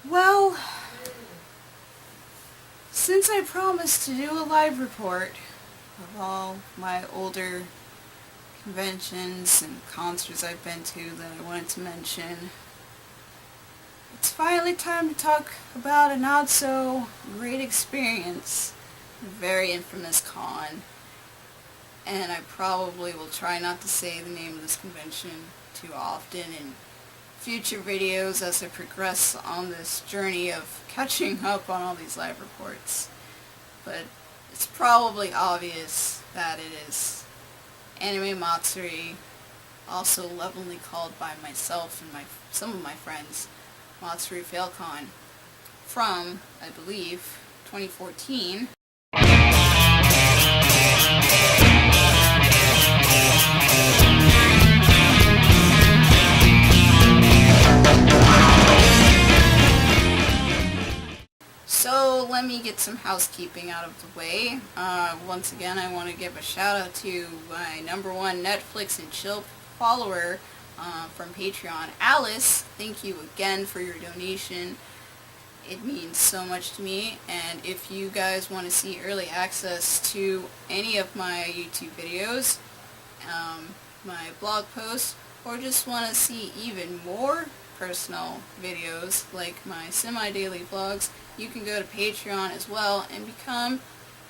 Well, since I promised to do a live report of all my older conventions and concerts I've been to that I wanted to mention, it's finally time to talk about a not-so-great experience, a very infamous con, and I probably will try not to say the name of this convention too often in future videos as I progress on this journey of catching up on all these live reports. But it's probably obvious that it is Anime Matsuri, also lovingly called by myself and some of my friends Matsuri FailCon, from, I believe, 2014. So let me get some housekeeping out of the way. Once again, I want to give a shout out to my #1 Netflix and chill follower from Patreon, Alice. Thank you again for your donation. It means so much to me, and if you guys want to see early access to any of my YouTube videos, my blog posts, or just want to see even more personal videos like my semi-daily vlogs, you can go to Patreon as well and become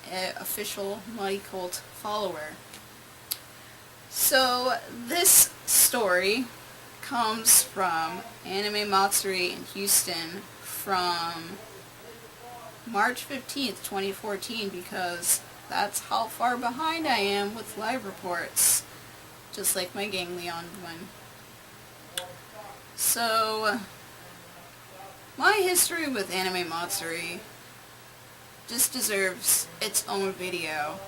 an official Muddy Cult follower. So this story comes from Anime Matsuri in Houston from March 15th, 2014, because that's how far behind I am with live reports, just like my Ganglion one. So, my history with Anime Matsuri just deserves its own video,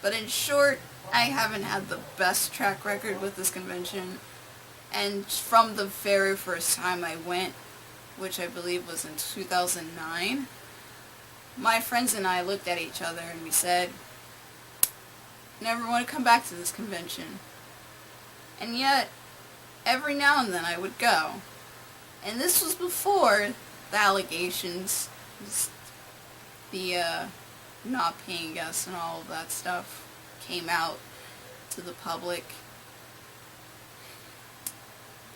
but in short, I haven't had the best track record with this convention, and from the very first time I went, which I believe was in 2009, my friends and I looked at each other and we said, never want to come back to this convention. And yet, every now and then I would go. And this was before the allegations, the not paying guests and all of that stuff came out to the public.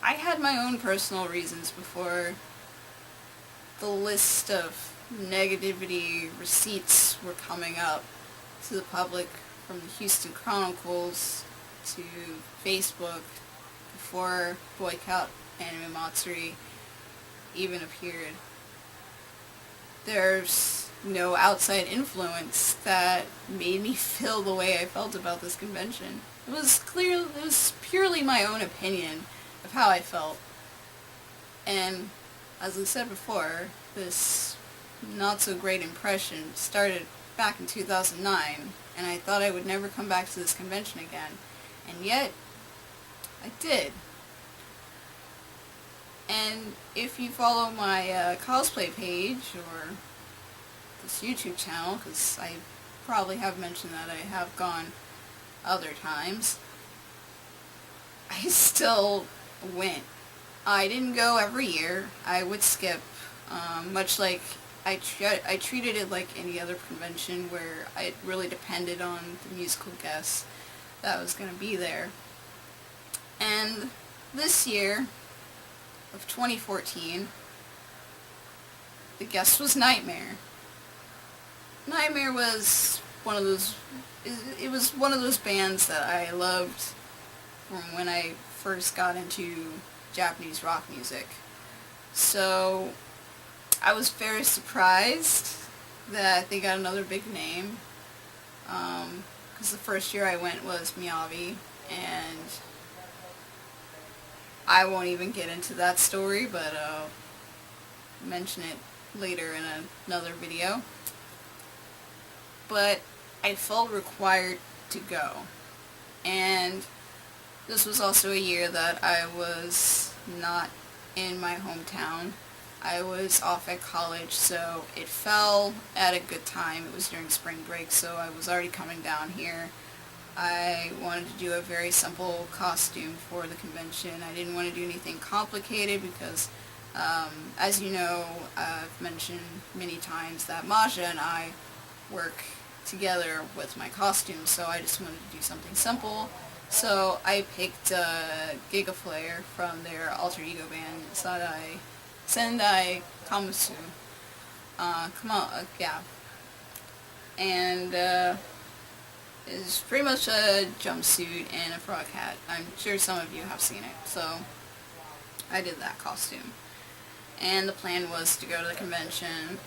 I had my own personal reasons before the list of negativity receipts were coming up to the public, from the Houston Chronicles to Facebook, before Boycott Anime Matsuri even appeared. There's no outside influence that made me feel the way I felt about this convention. It was purely my own opinion of how I felt. And as I said before, this not so great impression started back in 2009, and I thought I would never come back to this convention again. And yet, I did. And if you follow my cosplay page, or this YouTube channel, because I probably have mentioned that I have gone other times, I still went. I didn't go every year. I would skip, much like I treated it like any other convention where it really depended on the musical guests that was going to be there. And this year of 2014, the guest was Nightmare. Nightmare was one of those, it was one of those bands that I loved from when I first got into Japanese rock music. So I was very surprised that they got another big name, because the first year I went was Miyavi, and I won't even get into that story, but I'll mention it later in another video. But I felt required to go. And this was also a year that I was not in my hometown. I was off at college, so it fell at a good time. It was during spring break, so I was already coming down here. I wanted to do a very simple costume for the convention. I didn't want to do anything complicated because As you know, I've mentioned many times that Maja and I work together with my costumes, so I just wanted to do something simple. So I picked Gigaflare from their alter ego band, Sendai Kamusu. Yeah. And it's pretty much a jumpsuit and a frog hat. I'm sure some of you have seen it, so I did that costume. And the plan was to go to the convention,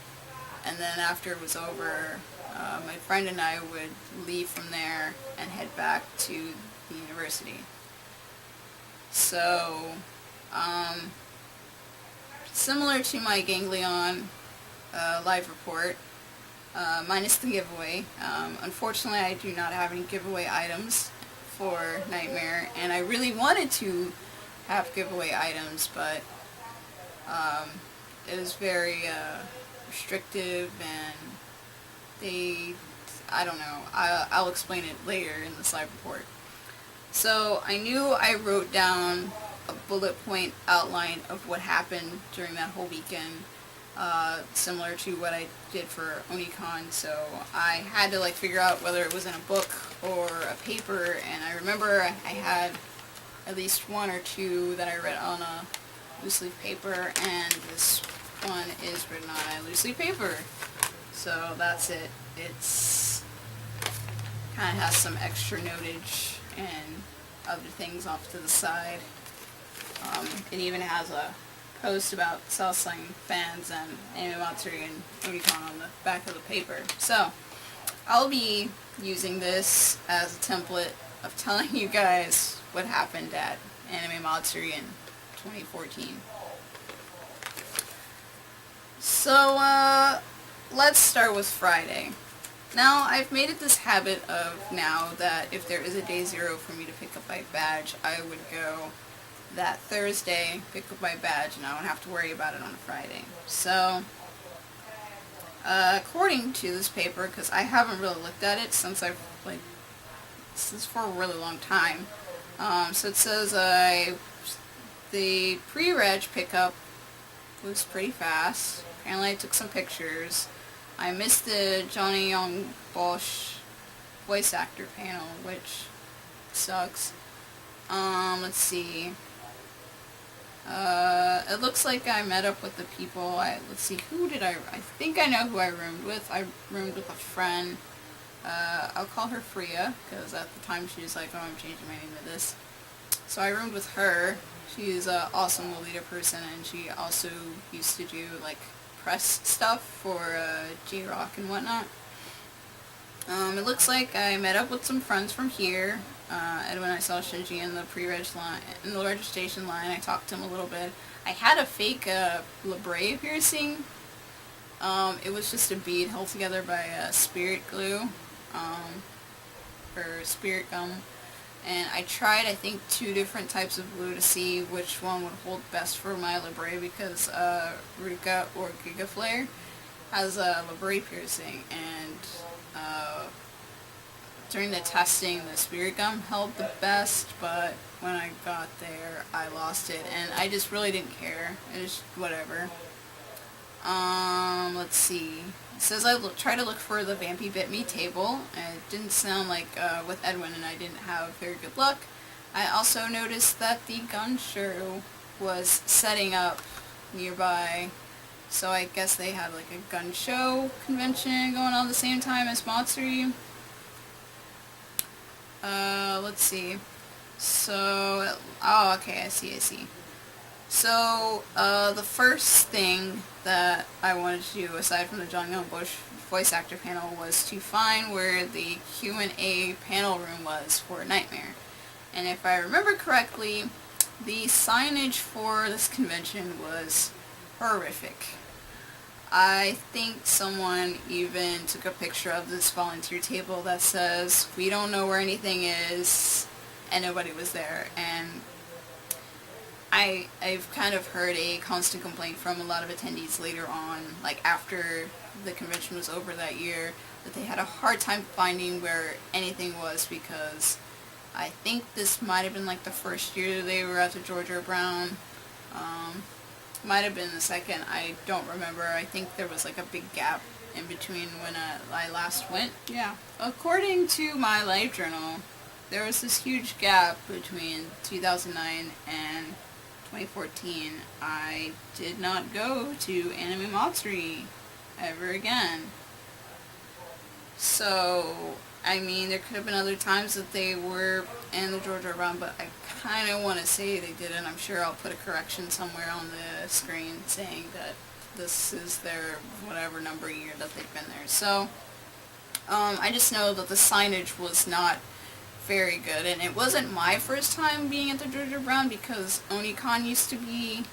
and then after it was over, my friend and I would leave from there and head back to the university. So, similar to my Ganglion live report, minus the giveaway. Unfortunately, I do not have any giveaway items for Nightmare, and I really wanted to have giveaway items, but it was very restrictive, and I don't know, I'll explain it later in the live report. So I knew I wrote down a bullet point outline of what happened during that whole weekend, similar to what I did for OniCon, so I had to figure out whether it was in a book or a paper, and I remember I had at least one or two that I read on a loose leaf paper, and this one is written on a loose leaf paper. So that's it. It's kind of has some extra notage and other things off to the side. It even has a post about Southside fans and Matsuri and OniCon on the back of the paper. So I'll be using this as a template of telling you guys what happened at Anime Matsuri in 2014. So, let's start with Friday. Now, I've made it this habit of now that if there is a day zero for me to pick up my badge, I would go that Thursday, pick up my badge, and I don't have to worry about it on a Friday. So, according to this paper, because I haven't really looked at it since since for a really long time, so it says the pre-reg pickup was pretty fast. Apparently I took some pictures. I missed the Johnny Young Bosch voice actor panel, which sucks. Let's see. It looks like I met up with the people. Let's see, who did I think I know who I roomed with. I roomed with a friend. I'll call her Freya, because at the time she was like, oh, I'm changing my name to this. So I roomed with her. She's an awesome Lolita person, and she also used to do press stuff for J-Rock and whatnot. It looks like I met up with some friends from here, and when I saw Shinji in the pre-reg line, in the registration line, I talked to him a little bit. I had a fake labrae piercing. It was just a bead held together by spirit glue, or spirit gum. And I tried, I think, 2 different types of glue to see which one would hold best for my labrae, because Ruka or Gigaflare has a labrae piercing, and during the testing, the spirit gum held the best, but when I got there, I lost it, and I just really didn't care. It was whatever. Let's see. It says I try to look for the Vampy Bit Me table, and it didn't sound like with Edwin, and I didn't have very good luck. I also noticed that the gun show was setting up nearby, so I guess they had a gun show convention going on at the same time as Matsuri. Let's see. So, oh, okay, I see. So, the first thing that I wanted to do, aside from the John Young Bush voice actor panel, was to find where the Q&A panel room was for Nightmare. And if I remember correctly, the signage for this convention was horrific. I think someone even took a picture of this volunteer table that says, "We don't know where anything is," and nobody was there. And I've kind of heard a constant complaint from a lot of attendees later on, after the convention was over that year, that they had a hard time finding where anything was, because I think this might have been the first year they were at the Georgia Brown. Might have been the second. I don't remember. I think there was like a big gap in between when I last went. Yeah. According to my life journal, there was this huge gap between 2009 and 2014. I did not go to Anime Matsuri ever again. So, I mean, there could have been other times that they were in the Georgia round, but I kind of want to say they didn't. I'm sure I'll put a correction somewhere on the screen saying that this is their whatever number year that they've been there. So, I just know that the signage was not very good, and it wasn't my first time being at the Georgia Brown because Onicon used to be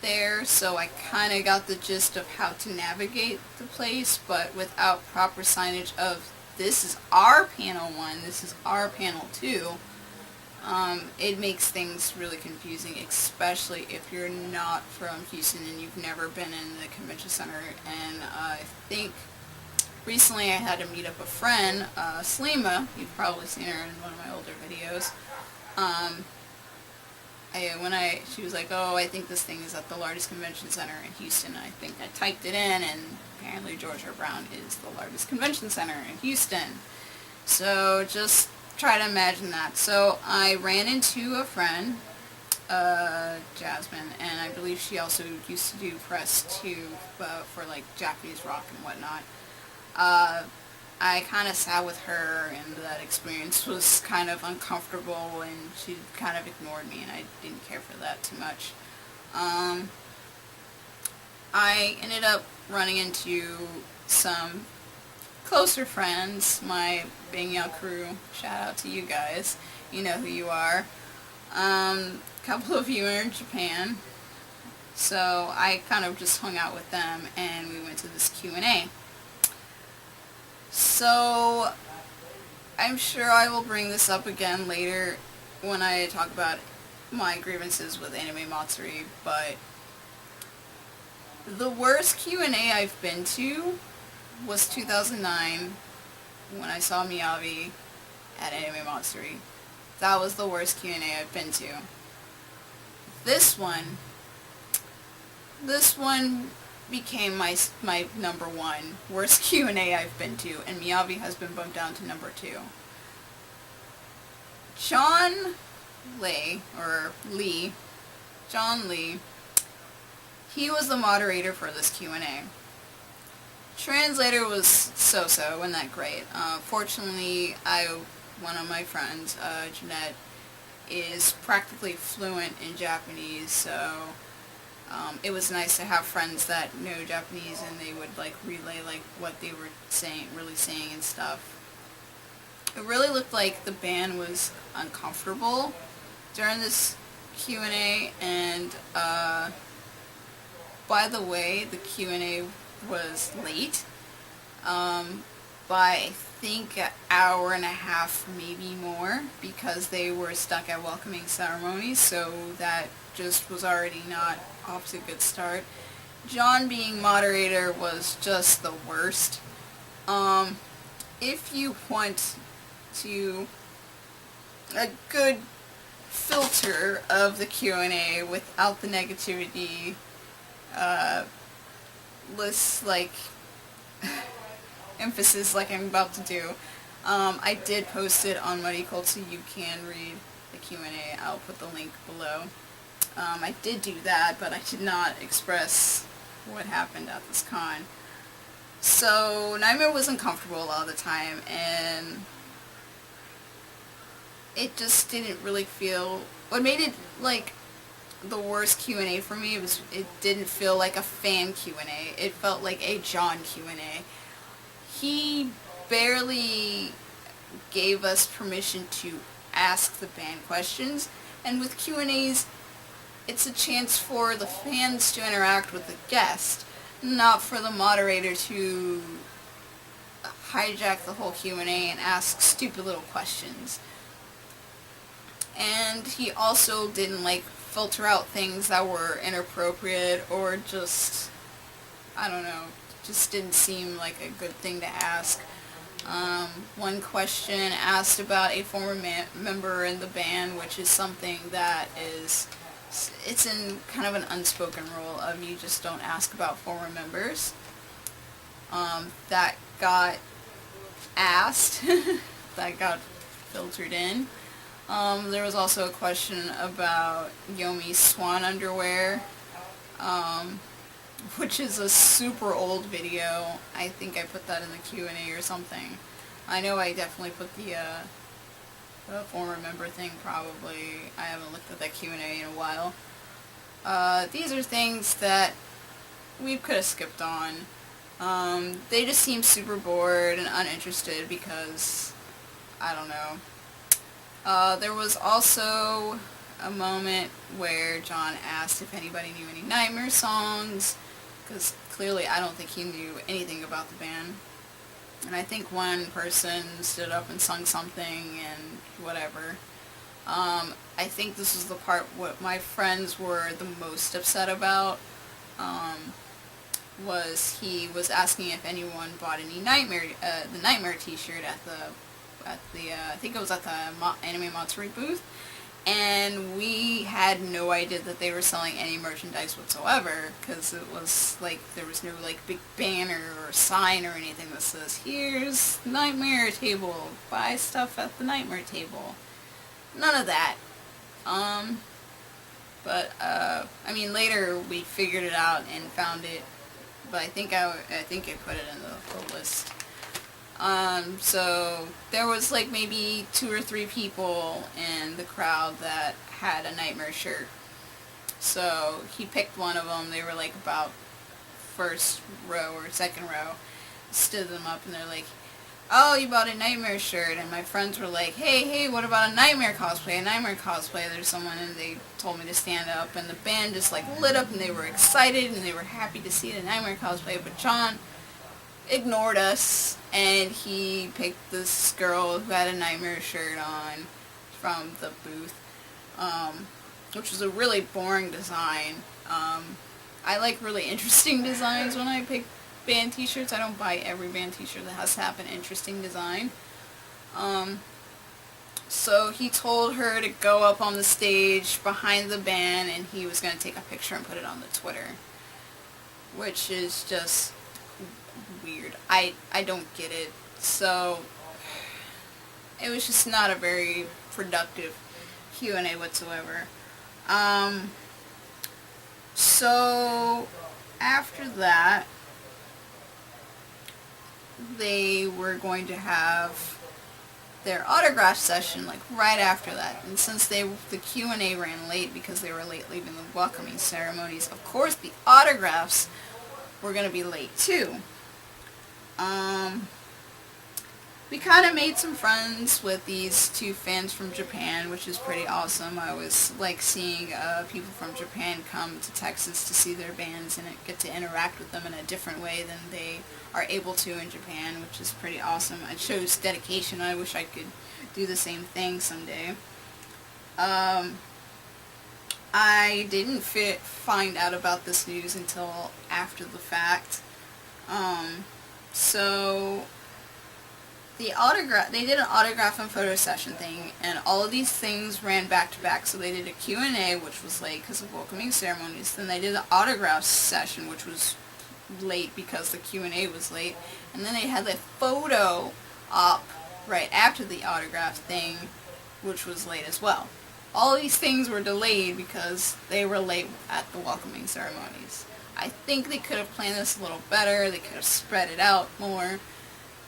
there, so I kind of got the gist of how to navigate the place, but without proper signage of this is our panel 1, this is our panel 2, it makes things really confusing, especially if you're not from Houston and you've never been in the convention center. And I think recently I had to meet up a friend, Salima. You've probably seen her in one of my older videos. She was like, oh, I think this thing is at the largest convention center in Houston. I think I typed it in, and apparently Georgia Brown is the largest convention center in Houston. So just try to imagine that. So I ran into a friend, Jasmine, and I believe she also used to do press too, for like Japanese rock and whatnot. I kind of sat with her, and that experience was kind of uncomfortable, and she kind of ignored me, and I didn't care for that too much. I ended up running into some closer friends, my Bangya crew. Shout out to you guys. You know who you are. A couple of you are in Japan. So I kind of just hung out with them, and we went to this Q&A. So I'm sure I will bring this up again later when I talk about my grievances with Anime Matsuri, but the worst Q&A I've been to was 2009 when I saw Miyabi at Anime Matsuri. That was the worst Q&A I've been to. This one became my number 1 worst Q&A I've been to, and Miyabi has been bumped down to number 2. John Lee, he was the moderator for this Q&A. Translator was so-so, wasn't that great. Fortunately, one of my friends, Jeanette, is practically fluent in Japanese, so it was nice to have friends that know Japanese, and they would like relay like what they were saying and stuff. It really looked like the band was uncomfortable during this Q&A, and by the way, the Q&A was late, by I think an hour and a half, maybe more, because they were stuck at welcoming ceremonies, so that just was already not off to a good start. John being moderator was just the worst. If you want to a good filter of the Q&A without the negativity, lists like emphasis like I'm about to do, I did post it on Muddy Cult, so you can read the Q&A. I'll put the link below. I did do that, but I did not express what happened at this con. So Nightmare was uncomfortable a lot of the time, and it just didn't really feel... What made it like the worst Q&A for me was it didn't feel like a fan Q&A. It felt like a John Q&A. He barely gave us permission to ask the band questions, and with Q&As, it's a chance for the fans to interact with the guest, not for the moderator to hijack the whole Q&A and ask stupid little questions. And he also didn't like filter out things that were inappropriate or just, I don't know, just didn't seem like a good thing to ask. One question asked about a former member in the band, which is something that is it's in kind of an unspoken rule of you just don't ask about former members. That got asked, that got filtered in. There was also a question about Yomi's swan underwear, which is a super old video. I think I put that in the Q&A or something. I know I definitely put the former member thing probably. I haven't looked at that Q&A in a while. These are things that we could have skipped on. They just seem super bored and uninterested because, I don't know. There was also a moment where John asked if anybody knew any Nightmare songs, because clearly I don't think he knew anything about the band. And I think one person stood up and sung something and whatever. I think this was the part what my friends were the most upset about. Was he was asking if anyone bought any the Nightmare t-shirt at the I think it was at the Anime Matsuri booth, and we had no idea that they were selling any merchandise whatsoever, because it was like there was no like big banner or sign or anything that says here's Nightmare table, buy stuff at the Nightmare table. None of that. But I mean, later we figured it out and found it, but I think I put it in the list. So there was like maybe 2 or 3 people in the crowd that had a Nightmare shirt. So he picked one of them. They were like about first row or second row. Stood them up and they're like, "Oh, you bought a Nightmare shirt." And my friends were like, hey, what about a Nightmare cosplay? A Nightmare cosplay. There's someone, and they told me to stand up, and the band just like lit up and they were excited and they were happy to see the Nightmare cosplay. But John ignored us, and he picked this girl who had a Nightmare shirt on from the booth, which was a really boring design. I like really interesting designs when I pick band t-shirts. I don't buy every band t-shirt that has to have an interesting design. So he told her to go up on the stage behind the band, and he was going to take a picture and put it on the Twitter, which is just weird. I don't get it. So it was just not a very productive Q&A whatsoever. So after that, they were going to have their autograph session like right after that, and since the Q&A ran late because they were late leaving the welcoming ceremonies, of course the autographs were going to be late too. We kind of made some friends with these 2 fans from Japan, which is pretty awesome. I always like seeing people from Japan come to Texas to see their bands and get to interact with them in a different way than they are able to in Japan, which is pretty awesome. It shows dedication. I wish I could do the same thing someday. I didn't find out about this news until after the fact. So they did an autograph and photo session thing, and all of these things ran back to back. So they did a Q&A, which was late because of welcoming ceremonies. Then they did the autograph session, which was late because the Q&A was late. And then they had the photo op right after the autograph thing, which was late as well. All these things were delayed because they were late at the welcoming ceremonies. I think they could have planned this a little better. They could have spread it out more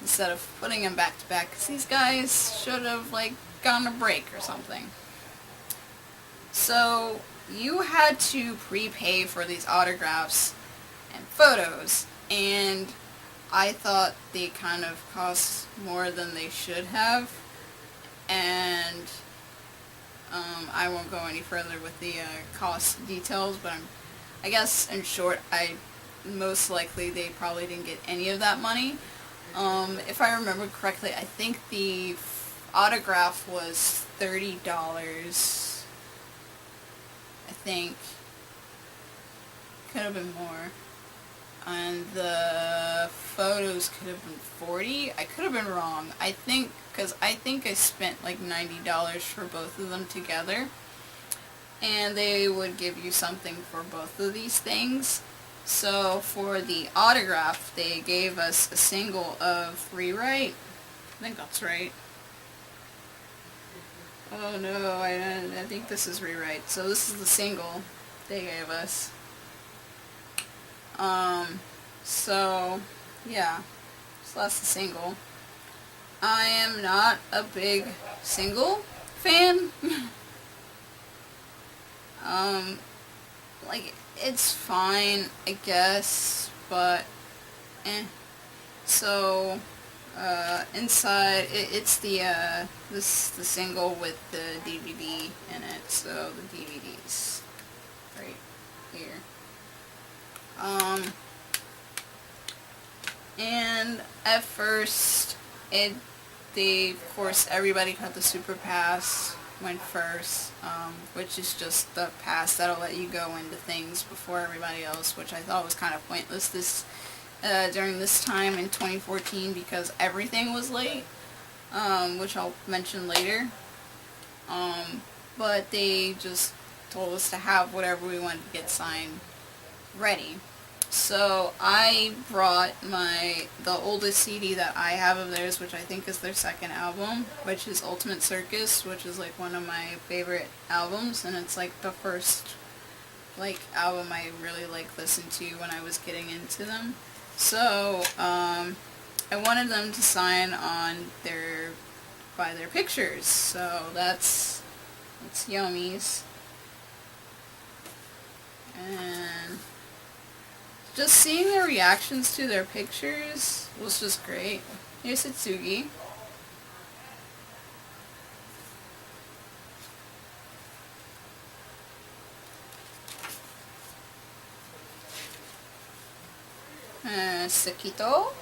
instead of putting them back to back, because these guys should have like gone a break or something. So you had to prepay for these autographs and photos, and I thought they kind of cost more than they should have, and I won't go any further with the cost details, but I guess in short, most likely they probably didn't get any of that money. If I remember correctly, I think the autograph was $30. I think. Could have been more. And the photos could have been $40. I could have been wrong. I think I spent like $90 for both of them together. and they would give you something for both of these things. So for the autograph, they gave us a single of Rewrite. I think that's right. Oh no, I think this is Rewrite. So this is the single they gave us. So yeah, so that's the single. I am not a big single fan. Like, it's fine, I guess, but So, inside, it's the single with the DVD in it, so the DVD's right here. And at first, of course, everybody got the Super Pass, went first, which is just the pass that'll let you go into things before everybody else, which I thought was kind of pointless during this time in 2014 because everything was late, which I'll mention later. But they just told us to have whatever we wanted to get signed ready. So I brought the oldest CD that I have of theirs, which I think is their second album, which is Ultimate Circus, which is like one of my favorite albums, and it's like the first like album I really like listened to when I was getting into them. So I wanted them to sign on by their pictures. So that's Yomi's. And just seeing their reactions to their pictures was just great. Here's Hitsugi. Sekito.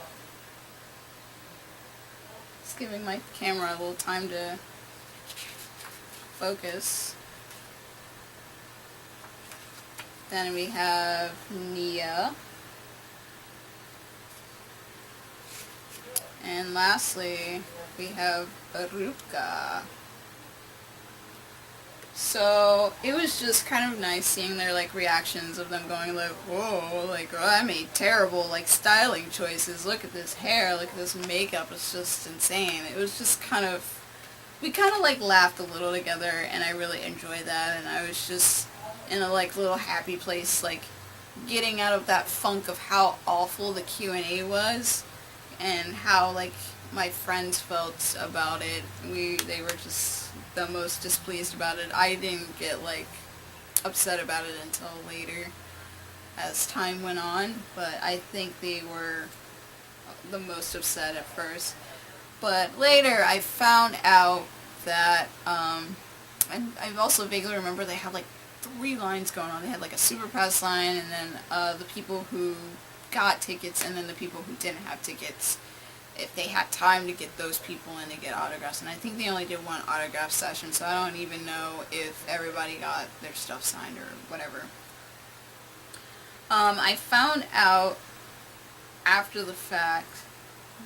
Just giving my camera a little time to focus. Then we have Nia. And lastly, we have Aruka. So it was just kind of nice seeing their like reactions of them going like, whoa, like, oh, I made terrible like styling choices. Look at this hair, look at this makeup, it's just insane. It was just we kind of like laughed a little together, and I really enjoyed that, and I was just in a like little happy place, like getting out of that funk of how awful the Q&A was and how like my friends felt about it. They were just the most displeased about it. I didn't get like upset about it until later as time went on, but I think they were the most upset at first. But later I found out that and I also vaguely remember they had like 3 lines going on. They had like a Super Pass line, and then the people who got tickets, and then the people who didn't have tickets, if they had time to get those people in to get autographs. And I think they only did 1 autograph session, so I don't even know if everybody got their stuff signed or whatever. I found out after the fact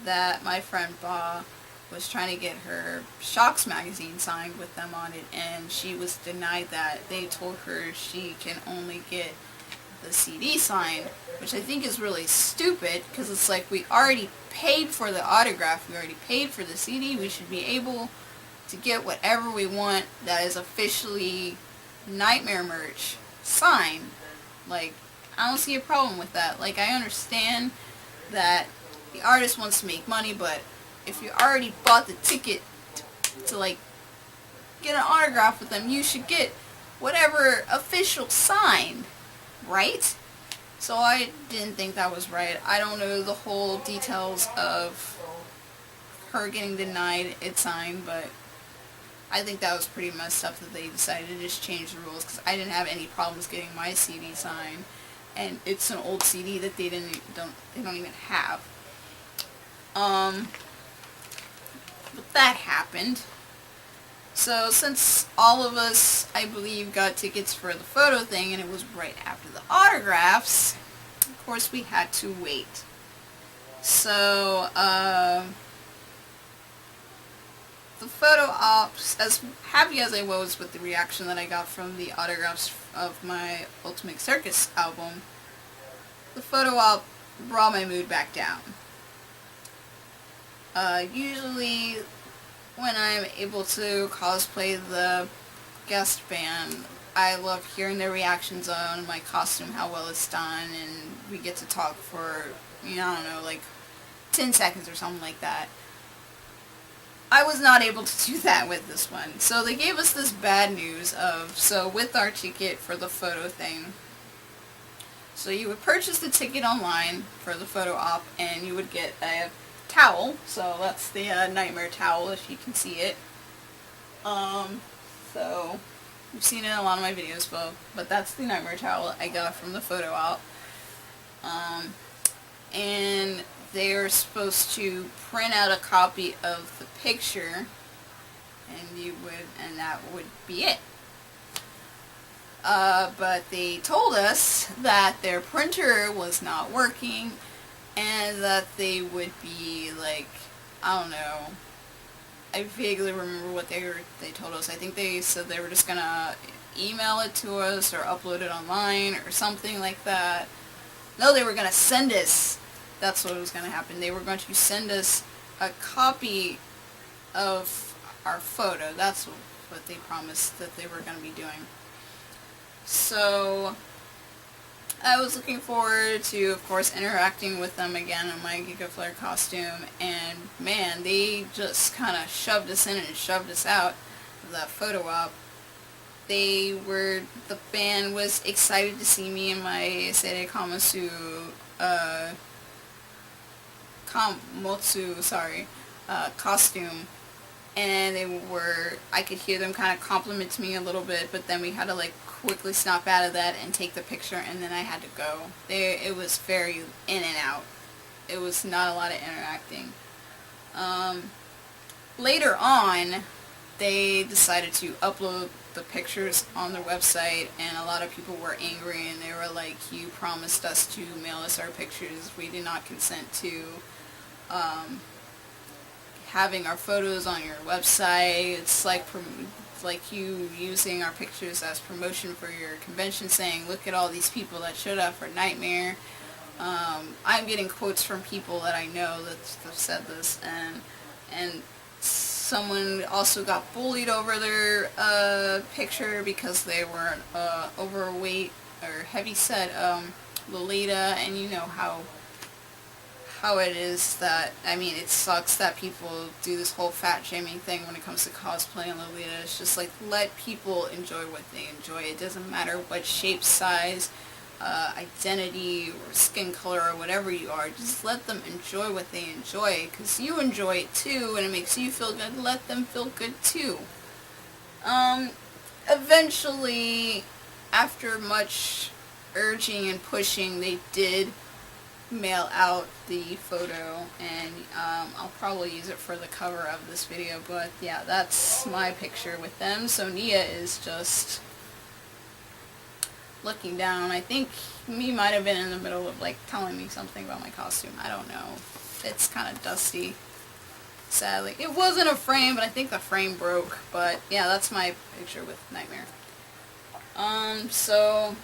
that my friend Ba was trying to get her Shocks magazine signed with them on it, and she was denied that. They told her she can only get the CD signed, which I think is really stupid, because it's like, we already paid for the autograph, we already paid for the CD, we should be able to get whatever we want that is officially Nightmare merch signed. Like, I don't see a problem with that. Like, I understand that the artist wants to make money, but if you already bought the ticket to like get an autograph with them, you should get whatever official signed, right? So I didn't think that was right. I don't know the whole details of her getting denied it signed, but I think that was pretty messed up that they decided to just change the rules, because I didn't have any problems getting my CD signed, and it's an old CD that they don't even have. But that happened. So since all of us, I believe, got tickets for the photo thing, and it was right after the autographs, of course we had to wait. So, the photo ops, as happy as I was with the reaction that I got from the autographs of my Ultimate Circus album, the photo op brought my mood back down. Usually when I'm able to cosplay the guest band, I love hearing their reactions on my costume, how well it's done, and we get to talk for, I don't know, like 10 seconds or something like that. I was not able to do that with this one. So they gave us this bad news of, so with our ticket for the photo thing, so you would purchase the ticket online for the photo op, and you would get a towel. So that's the Nightmare towel, if you can see it. So you've seen it in a lot of my videos, but that's the Nightmare towel I got from the photo op. And they're supposed to print out a copy of the picture, and that would be it. But they told us that their printer was not working, and that they would be like, I don't know, I vaguely remember what they told us. I think they said they were just gonna email it to us or upload it online or something like that. No, they were gonna send us. That's what was gonna happen. They were going to send us a copy of our photo. That's what they promised that they were gonna be doing. So I was looking forward to, of course, interacting with them again in my Giga Flare costume, and man, they just kind of shoved us in and shoved us out of that photo op. The band was excited to see me in my Seirei costume, and I could hear them kind of compliment me a little bit, but then we had to like quickly snap out of that and take the picture, and then I had to go. It was very in and out. It was not a lot of interacting. Later on, they decided to upload the pictures on their website, and a lot of people were angry, and they were like, you promised us to mail us our pictures. We did not consent to having our photos on your website. It's like you using our pictures as promotion for your convention, saying, look at all these people that showed up for Nightmare. I'm getting quotes from people that I know that have said this, and someone also got bullied over their picture because they were overweight or heavy-set Lolita, and you know how it is that, I mean, it sucks that people do this whole fat shaming thing when it comes to cosplay and Lolita. It's just like, let people enjoy what they enjoy. It doesn't matter what shape, size, identity, or skin color, or whatever you are. Just let them enjoy what they enjoy, because you enjoy it too, and it makes you feel good. Let them feel good too. Eventually, after much urging and pushing, they did mail out the photo, and I'll probably use it for the cover of this video, but yeah, that's my picture with them. So Nia is just looking down. I think he might have been in the middle of like telling me something about my costume. I don't know. It's kind of dusty, sadly. It wasn't a frame, but I think the frame broke. But yeah, that's my picture with Nightmare. So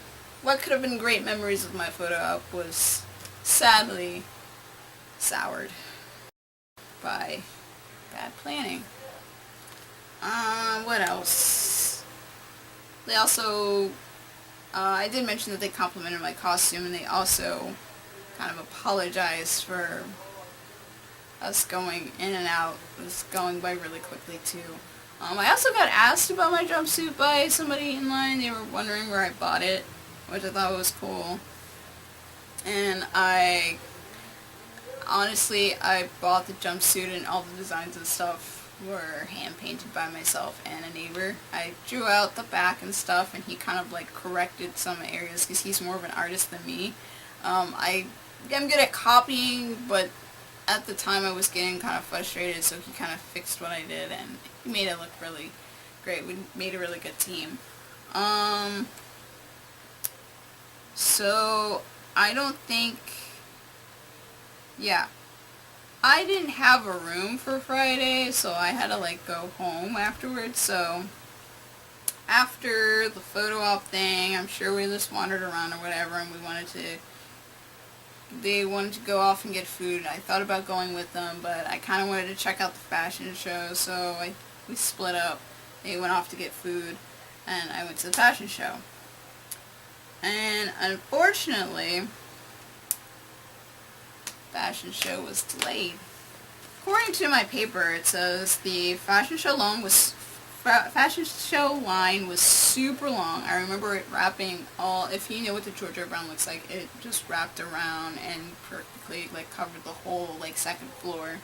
what could have been great memories of my photo op was sadly soured by bad planning. What else? They also, I did mention that they complimented my costume, and they also kind of apologized for us going in and out. It was going by really quickly too. I also got asked about my jumpsuit by somebody in line. They were wondering where I bought it, which I thought was cool. And honestly, I bought the jumpsuit, and all the designs and stuff were hand painted by myself and a neighbor. I drew out the back and stuff, and he kind of like corrected some areas because he's more of an artist than me. I'm good at copying, but at the time I was getting kind of frustrated, so he kind of fixed what I did, and he made it look really great. We made a really good team. So I don't think, yeah. I didn't have a room for Friday, so I had to like go home afterwards. So after the photo op thing, I'm sure we just wandered around or whatever, and they wanted to go off and get food. I thought about going with them, but I kind of wanted to check out the fashion show, so we split up. They went off to get food, and I went to the fashion show. And unfortunately, fashion show was delayed. According to my paper, it says the fashion show line was super long. I remember it wrapping if you know what the Georgia Brown looks like, it just wrapped around and practically like covered the whole like second floor.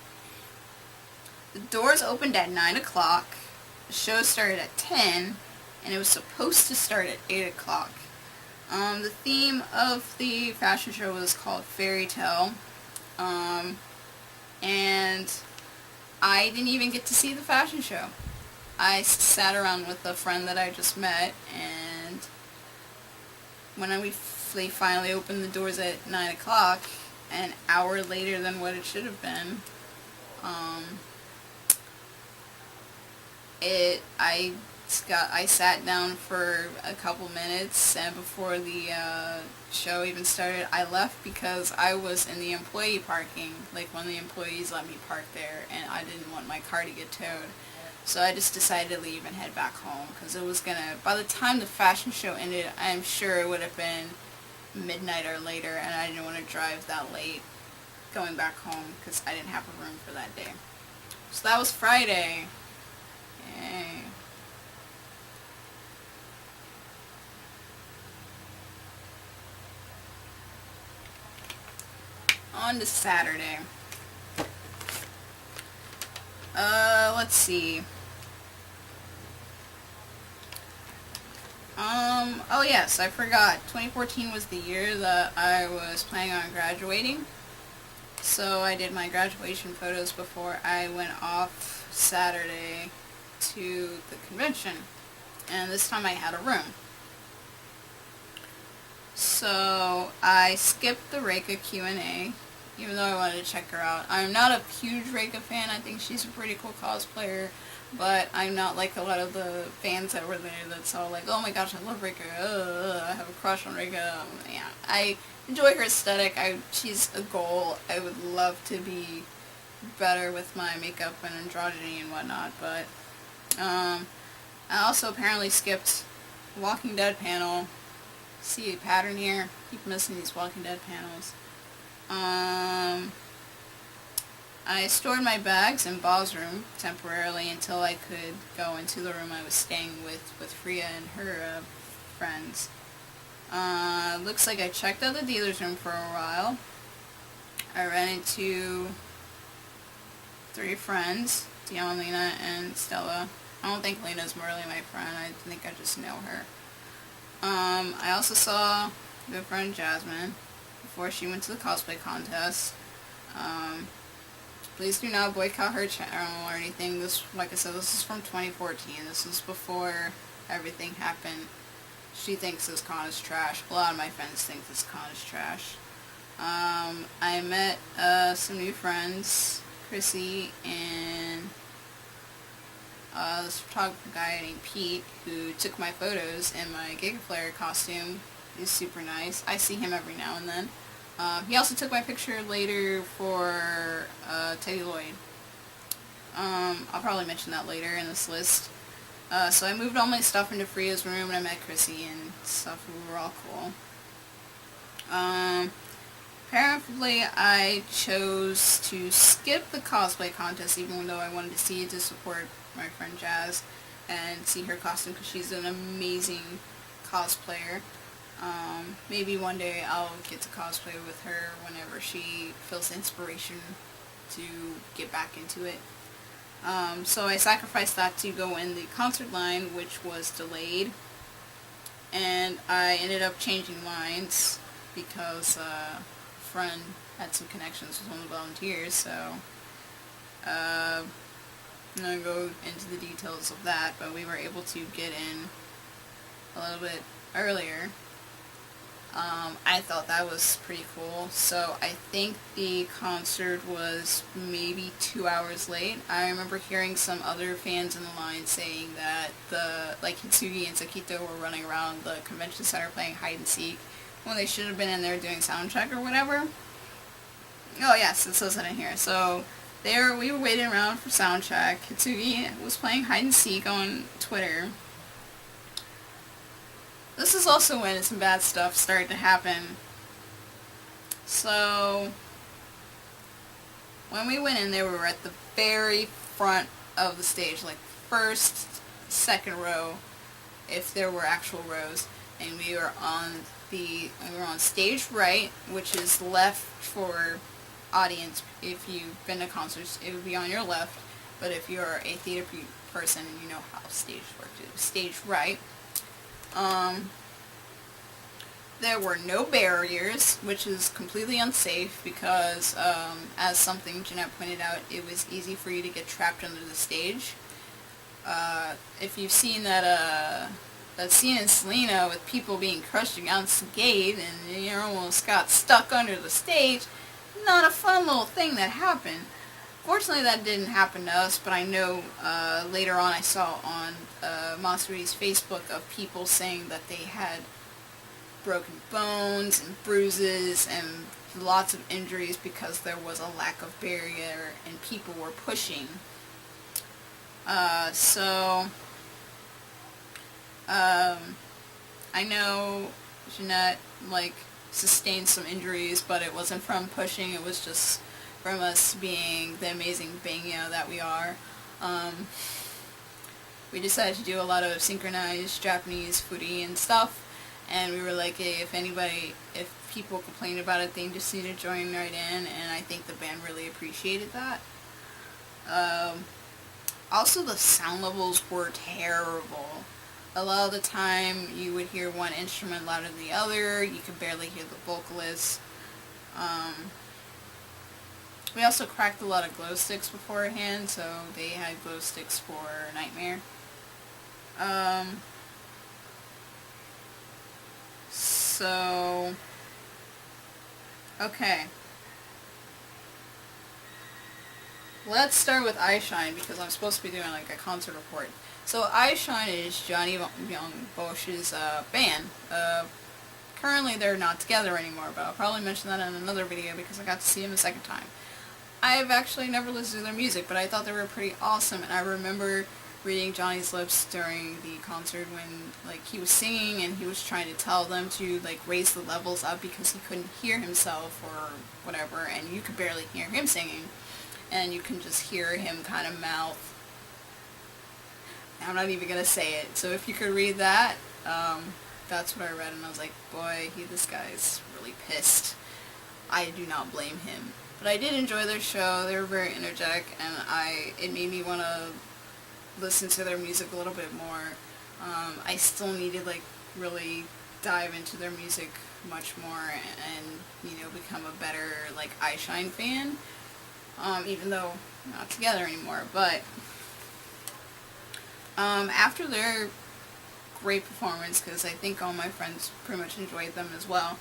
The doors opened at 9 o'clock. The show started at 10, and it was supposed to start at 8 o'clock. The theme of the fashion show was called Fairy Tale. And I didn't even get to see the fashion show. I sat around with a friend that I just met, and when they finally opened the doors at 9 o'clock, an hour later than what it should have been, I sat down for a couple minutes, and before the show even started, I left because I was in the employee parking, like one of the employees let me park there, and I didn't want my car to get towed. So I just decided to leave and head back home, because it was by the time the fashion show ended, I'm sure it would have been midnight or later, and I didn't want to drive that late going back home, because I didn't have a room for that day. So that was Friday. Yay. On to Saturday. Let's see. Oh yes, I forgot. 2014 was the year that I was planning on graduating. So I did my graduation photos before I went off Saturday to the convention. And this time I had a room. So I skipped the Reika Q&A, even though I wanted to check her out. I'm not a huge Reika fan. I think she's a pretty cool cosplayer, but I'm not like a lot of the fans that were there that's all like, oh my gosh, I love Reika, I have a crush on Reika. Yeah, I enjoy her aesthetic. She's a goal. I would love to be better with my makeup and androgyny and whatnot, but I also apparently skipped Walking Dead panel. See a pattern here? Keep missing these Walking Dead panels. I stored my bags in Bob's room temporarily until I could go into the room I was staying with Freya and her friends. Looks like I checked out the dealer's room for a while. I ran into 3 friends, Dion, Lena, and Stella. I don't think Lena's really my friend. I think I just know her. I also saw my friend Jasmine before she went to the cosplay contest. Please do not boycott her channel or anything. This, like I said, this is from 2014. This is before everything happened. She thinks this con is trash. A lot of my friends think this con is trash. I met some new friends, Chrissy and this photographer guy named Pete, who took my photos in my Giga Flare costume. He's super nice. I see him every now and then. He also took my picture later for Teddy Lloyd. I'll probably mention that later in this list. So I moved all my stuff into Freya's room, and I met Chrissy and stuff. We were all cool. Apparently I chose to skip the cosplay contest, even though I wanted to see it to support my friend Jazz and see her costume, because she's an amazing cosplayer. Maybe one day I'll get to cosplay with her whenever she feels inspiration to get back into it. So I sacrificed that to go in the concert line, which was delayed, and I ended up changing lines because a friend had some connections with one of the volunteers, so I'm going to go into the details of that, but we were able to get in a little bit earlier. I thought that was pretty cool. So I think the concert was maybe 2 hours late. I remember hearing some other fans in the line saying that Hitsugi and Sakito were running around the convention center playing hide and seek when they should have been in there doing sound check or whatever. Oh yes, it says that in here. So we were waiting around for sound check. Hitsugi was playing hide and seek on Twitter. This is also when some bad stuff started to happen. So, when we went in there, we were at the very front of the stage, like first, second row, if there were actual rows, and we were on stage right, which is left for audience. If you've been to concerts, it would be on your left, but if you're a theater person and you know how stage works, it was stage right. There were no barriers, which is completely unsafe because, as something Jeanette pointed out, it was easy for you to get trapped under the stage. If you've seen that scene in Selena with people being crushed against the gate and you almost got stuck under the stage, not a fun little thing that happened. Fortunately, that didn't happen to us, but I know later on I saw on Matsuri's Facebook of people saying that they had broken bones and bruises and lots of injuries because there was a lack of barrier and people were pushing. I know Jeanette, sustained some injuries, but it wasn't from pushing, it was just from us being the amazing bangyo that we are. We decided to do a lot of synchronized Japanese foodie and stuff, and we were like, hey, if people complain about it, they just need to join right in, and I think the band really appreciated that. Also, the sound levels were terrible. A lot of the time, you would hear one instrument louder than the other, you could barely hear the vocalist. We also cracked a lot of glow sticks beforehand, so they had glow sticks for Nightmare. Okay. Let's start with iShine, because I'm supposed to be doing a concert report. So iShine is Johnny Young Bosch's band. Currently they're not together anymore, but I'll probably mention that in another video because I got to see him a second time. I've actually never listened to their music, but I thought they were pretty awesome, and I remember reading Johnny's lips during the concert when he was singing and he was trying to tell them to raise the levels up because he couldn't hear himself or whatever, and you could barely hear him singing, and you can just hear him kind of mouth. I'm not even gonna say it, so if you could read that, that's what I read, and I was like, boy, this guy's really pissed. I do not blame him. But I did enjoy their show. They were very energetic, and it made me want to listen to their music a little bit more. I still need to really dive into their music much more and become a better iShine fan. Even though we're not together anymore. But after their great performance, because I think all my friends pretty much enjoyed them as well,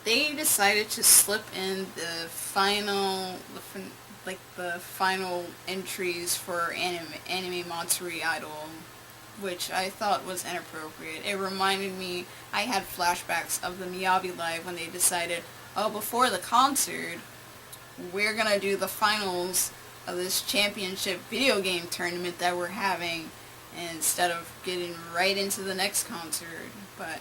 they decided to slip in the final entries for anime Matsuri Idol, which I thought was inappropriate. It reminded me, I had flashbacks of the Miyabi Live when they decided, oh, before the concert, we're gonna do the finals of this championship video game tournament that we're having, instead of getting right into the next concert. But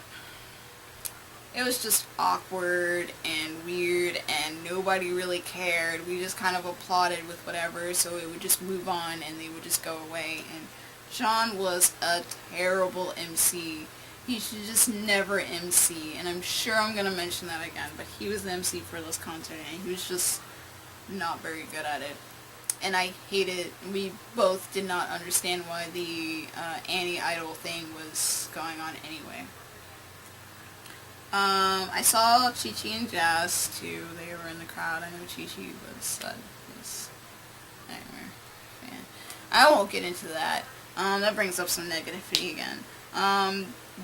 it was just awkward and weird, and nobody really cared. We just kind of applauded with whatever, so it would just move on and they would just go away. And John was a terrible MC. He should just never MC, and I'm sure I'm going to mention that again, but he was the MC for this concert, and he was just not very good at it. And I hated, we both did not understand why the Annie Idol thing was going on anyway. I saw Chi-Chi and Jazz too. They were in the crowd. I know Chi-Chi was his Nightmare fan. I won't get into that. That brings up some negativity again.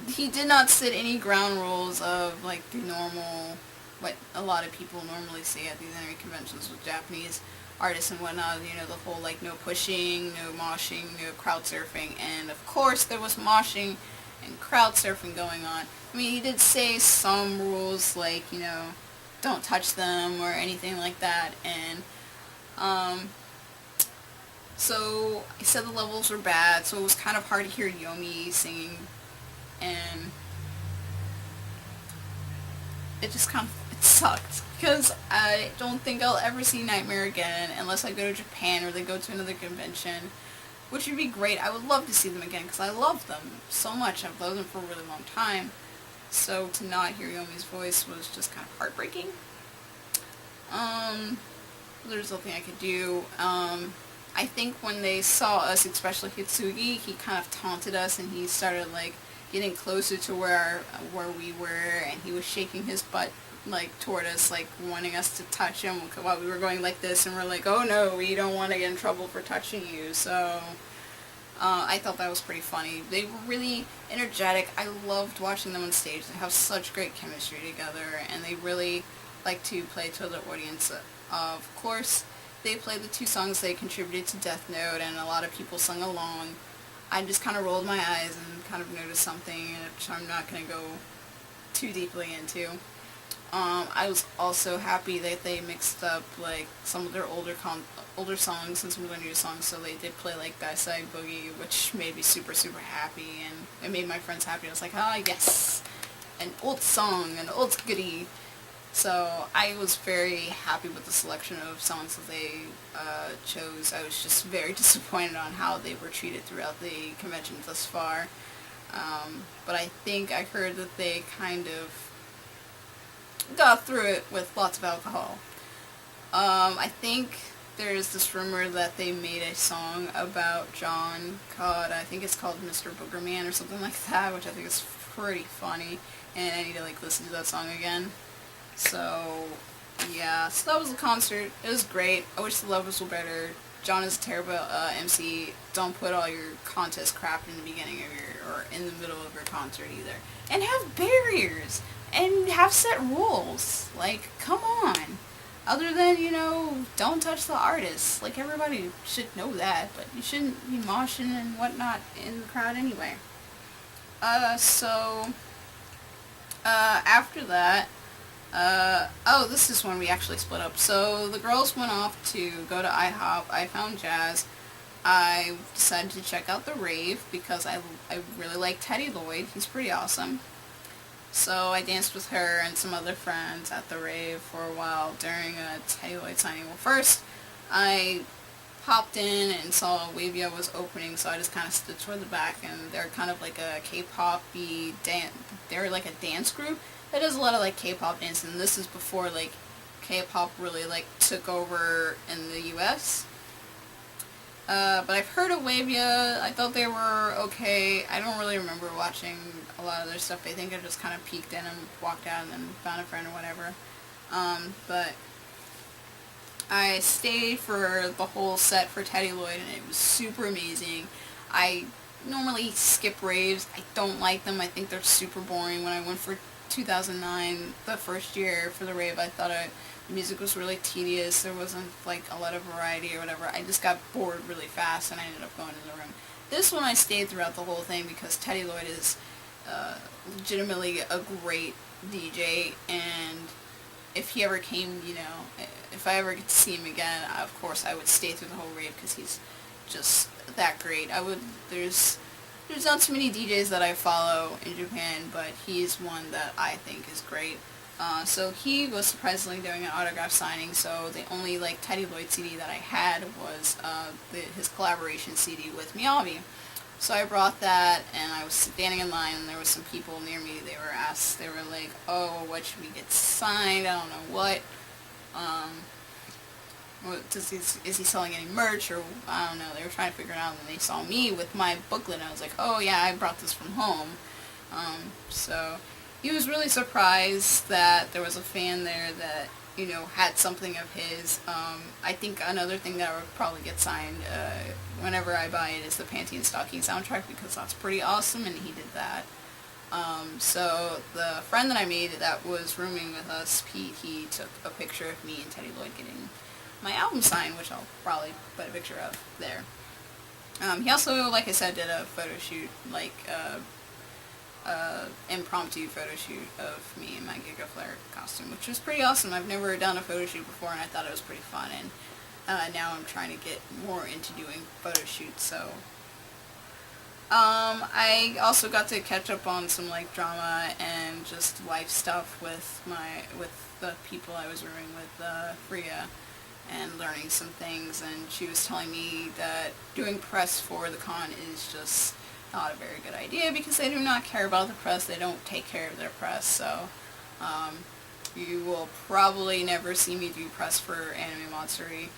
He did not set any ground rules of like the normal, what a lot of people normally see at these anime conventions with Japanese artists and whatnot. You know, the whole like no pushing, no moshing, no crowd surfing, and of course there was moshing and crowd surfing going on. I mean, he did say some rules like, you know, don't touch them or anything like that, and so he said the levels were bad, so it was kind of hard to hear Yomi singing, and it just kind of, it sucked, because I don't think I'll ever see Nightmare again unless I go to Japan or they go to another convention, which would be great. I would love to see them again, because I love them so much. I've loved them for a really long time, so to not hear Yomi's voice was just kind of heartbreaking. There's nothing I could do. I think when they saw us, especially Hitsugi, he kind of taunted us, and he started like getting closer to where we were, and he was shaking his butt like toward us, like wanting us to touch him while we were going like this, and we're like, oh no, we don't want to get in trouble for touching you. So I thought that was pretty funny. They were really energetic. I loved watching them on stage. They have such great chemistry together, and they really like to play to the audience. Of course, they played the 2 songs they contributed to Death Note, and a lot of people sung along. I just kind of rolled my eyes and kind of noticed something, which I'm not going to go too deeply into. I was also happy that they mixed up like some of their older songs and some of their new songs, so they did play like Backside Boogie, which made me super happy, and it made my friends happy. I was like, ah, yes, an old song, an old goodie. So I was very happy with the selection of songs that they chose. I was just very disappointed on how they were treated throughout the convention thus far. But I think I heard that they kind of got through it with lots of alcohol. I think there's this rumor that they made a song about John called, I think it's called Mr. Boogerman or something like that, which I think is pretty funny, and I need to like listen to that song again. So, yeah, so that was the concert. It was great. I wish the levels were better. John is a terrible MC. Don't put all your contest crap in the beginning of your, or in the middle of your concert either. And have barriers. And have set rules. Like, come on. Other than, you know, don't touch the artists. Like, everybody should know that, but you shouldn't be moshing and whatnot in the crowd anyway. After that, this is when we actually split up. So the girls went off to go to IHOP. I found Jazz. I decided to check out the rave because I really like Teddy Lloyd. He's pretty awesome. So I danced with her and some other friends at the rave for a while during a Teddy Lloyd signing. Well, first I popped in and saw Wavia was opening, so I just kind of stood toward the back, and they're kind of like a K-pop-y dance. They're like a dance group that does a lot of like K-pop dance, and this is before like K-pop really like took over in the U.S. But I've heard of Wavia. I thought they were okay. I don't really remember watching a lot of their stuff. I think I just kind of peeked in and walked out and then found a friend or whatever. But I stayed for the whole set for Teddy Lloyd, and it was super amazing. I normally skip raves. I don't like them. I think they're super boring. When I went for 2009, the first year for the rave, I thought the music was really tedious. There wasn't like a lot of variety or whatever. I just got bored really fast, and I ended up going to the room. This one I stayed throughout the whole thing because Teddy Lloyd is legitimately a great DJ, and if he ever came, you know, if I ever get to see him again, of course I would stay through the whole rave because he's just that great. There's not too many DJs that I follow in Japan, but he's one that I think is great. So he was surprisingly doing an autograph signing, so the only like Teddy Lloyd CD that I had was his collaboration CD with Miyavi. So I brought that, and I was standing in line, and there was some people near me. They were like, oh, what should we get signed? I don't know what. Is he selling any merch, or I don't know. They were trying to figure it out, and they saw me with my booklet, and I was like, oh yeah, I brought this from home. So he was really surprised that there was a fan there that you know, had something of his. I think another thing that I would probably get signed whenever I buy it is the Panty and Stocking soundtrack, because that's pretty awesome, and he did that. So the friend that I made that was rooming with us, Pete, he took a picture of me and Teddy Lloyd getting my album signed, which I'll probably put a picture of there. He also, like I said, did a photo shoot, like impromptu photo shoot of me in my Giga Flare costume, which was pretty awesome. I've never done a photo shoot before, and I thought it was pretty fun, and now I'm trying to get more into doing photo shoots, so... I also got to catch up on some, like, drama and just life stuff with the people I was rooming with, Freya, and learning some things, and she was telling me that doing press for the con is just not a very good idea, because they do not care about the press, they don't take care of their press, so, you will probably never see me do press for Anime Matsuri,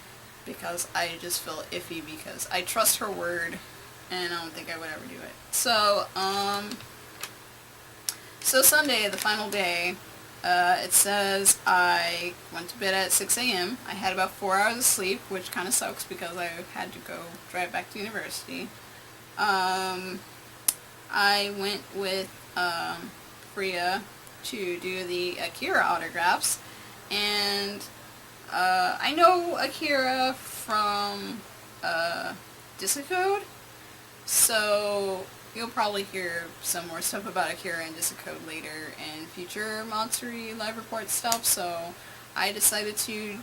because I just feel iffy, because I trust her word, and I don't think I would ever do it. So, so Sunday, the final day, it says I went to bed at 6 a.m. I had about 4 hours of sleep, which kind of sucks because I had to go drive back to university. I went with Freya to do the Akira autographs, and I know Akira from Discocode, so you'll probably hear some more stuff about Akira and Discocode later in future Matsuri live report stuff, so I decided to,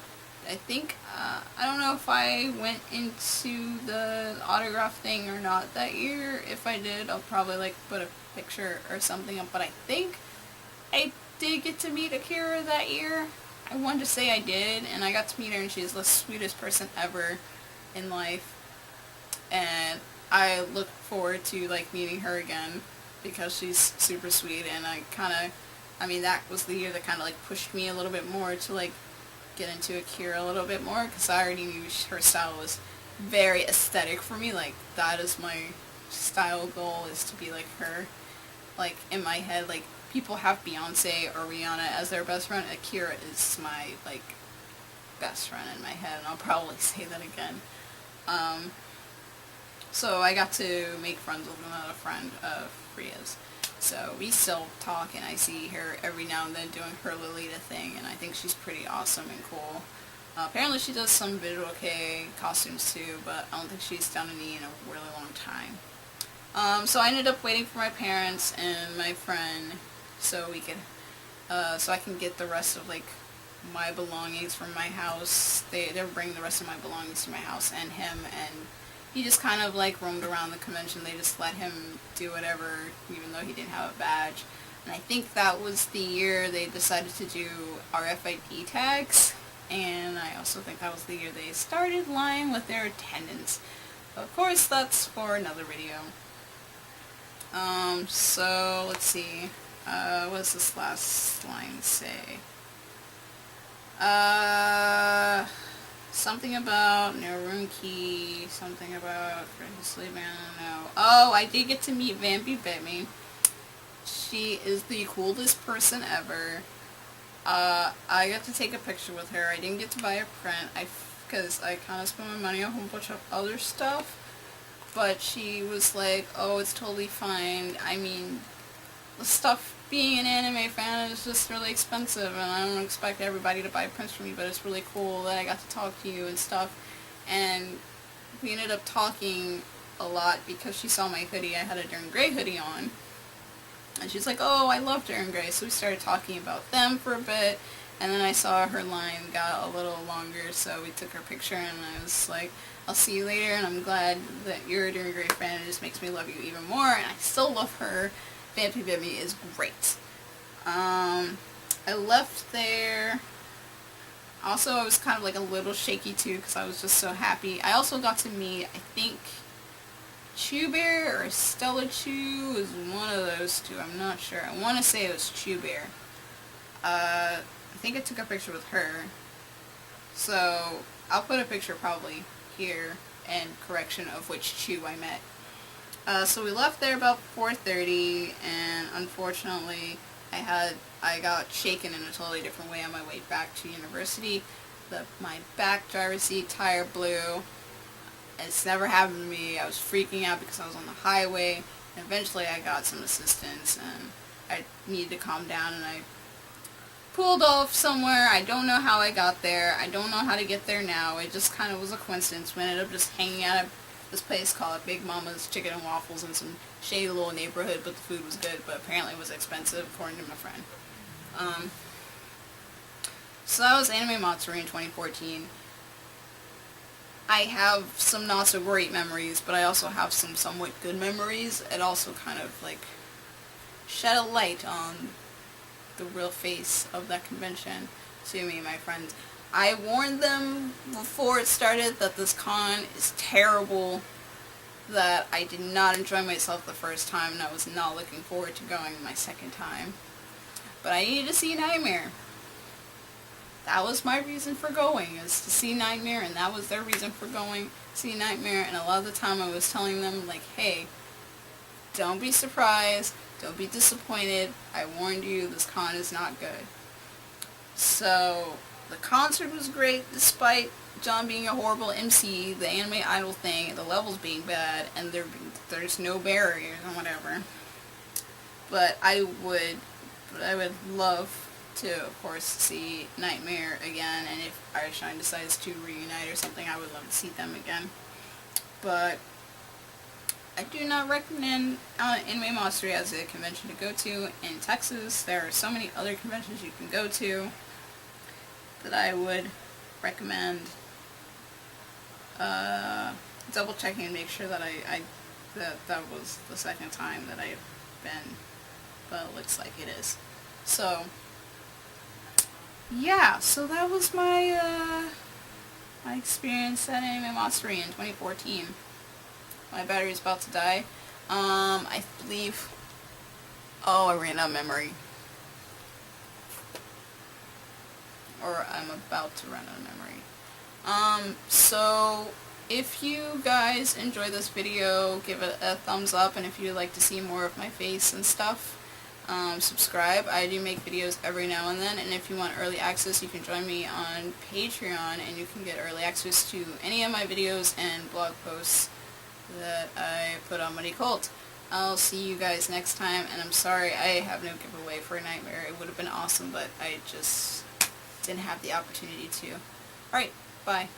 I think, I don't know if I went into the autograph thing or not that year. If I did, I'll probably, like, put a picture or something up, but I think I did get to meet Akira that year. I wanted to say I did, and I got to meet her, and she's the sweetest person ever in life, and I look forward to, like, meeting her again, because she's super sweet, and I mean, that was the year that kind of, like, pushed me a little bit more to, like, get into Akira a little bit more, because I already knew her style was very aesthetic for me. Like, that is my style goal, is to be like her. Like, in my head, like, people have Beyonce or Rihanna as their best friend. Akira is my, like, best friend in my head, and I'll probably say that again. So I got to make friends with another friend of Freya's. So we still talk, and I see her every now and then doing her Lolita thing, and I think she's pretty awesome and cool. Apparently she does some Visual Kei costumes too, but I don't think she's done any in a really long time. So I ended up waiting for my parents and my friend so we could, so I can get the rest of, like, my belongings from my house. They were bringing the rest of my belongings to my house, and him, and he just kind of, like, roamed around the convention. They just let him do whatever, even though he didn't have a badge. And I think that was the year they decided to do RFID tags, and I also think that was the year they started lying with their attendance. But of course, that's for another video. So, let's see. What does this last line say? Something about no room key, something about sleeping, I don't know. Oh, I did get to meet Vampy Bit-Me. She is the coolest person ever. I got to take a picture with her. I didn't get to buy a print, because I kind of spent my money on a whole bunch of other stuff. But she was like, oh, it's totally fine. I mean, the stuff, being an anime fan is just really expensive, and I don't expect everybody to buy prints for me, but it's really cool that I got to talk to you and stuff. And we ended up talking a lot because she saw my hoodie. I had a Durn Grey hoodie on. And she's like, oh, I love Durn Grey. So we started talking about them for a bit, and then I saw her line got a little longer, so we took her picture, and I was like, I'll see you later, and I'm glad that you're a Durn Grey fan. It just makes me love you even more, and I still love her. Vampy Bit-Me is great. I left there. Also, I was kind of, like, a little shaky too, because I was just so happy. I also got to meet, I think, Chew Bear or Stella Chew was one of those two. I'm not sure. I want to say it was Chew Bear. I think I took a picture with her. So, I'll put a picture probably here and correction of which Chew I met. So we left there about 4:30, and unfortunately I got shaken in a totally different way on my way back to university. My back driver's seat tire blew. It's never happened to me. I was freaking out because I was on the highway. And eventually I got some assistance and I needed to calm down, and I pulled off somewhere. I don't know how I got there. I don't know how to get there now. It just kind of was a coincidence. We ended up just hanging out at this place called Big Mama's Chicken and Waffles in some shady little neighborhood, but the food was good, but apparently it was expensive according to my friend. So that was Anime Matsuri in 2014. I have some not so great memories, but I also have some somewhat good memories. It also kind of like shed a light on the real face of that convention to me and my friends. I warned them before it started that this con is terrible, that I did not enjoy myself the first time, and I was not looking forward to going my second time. But I needed to see Nightmare. That was my reason for going, is to see Nightmare, and that was their reason for going to see Nightmare. And a lot of the time I was telling them, like, hey, don't be surprised, don't be disappointed, I warned you, this con is not good. So, the concert was great, despite John being a horrible MC, the anime idol thing, the levels being bad, and there's no barriers and whatever. But I would love to, of course, see Nightmare again, and if Irishine decides to reunite or something, I would love to see them again. But I do not recommend Anime Matsuri as a convention to go to in Texas. There are so many other conventions you can go to that I would recommend double checking and make sure that that was the second time that I've been, but it looks like it is. So yeah, so that was my my experience at Anime Matsuri in 2014. My battery's about to die. I believe... Oh, I ran out of memory. Or I'm about to run out of memory. So if you guys enjoy this video, give it a thumbs up, and if you'd like to see more of my face and stuff, subscribe. I do make videos every now and then, and if you want early access, you can join me on Patreon, and you can get early access to any of my videos and blog posts that I put on Muddy Cult. I'll see you guys next time, and I'm sorry I have no giveaway for Nightmare. It would have been awesome, but I just didn't have the opportunity to. Alright, bye.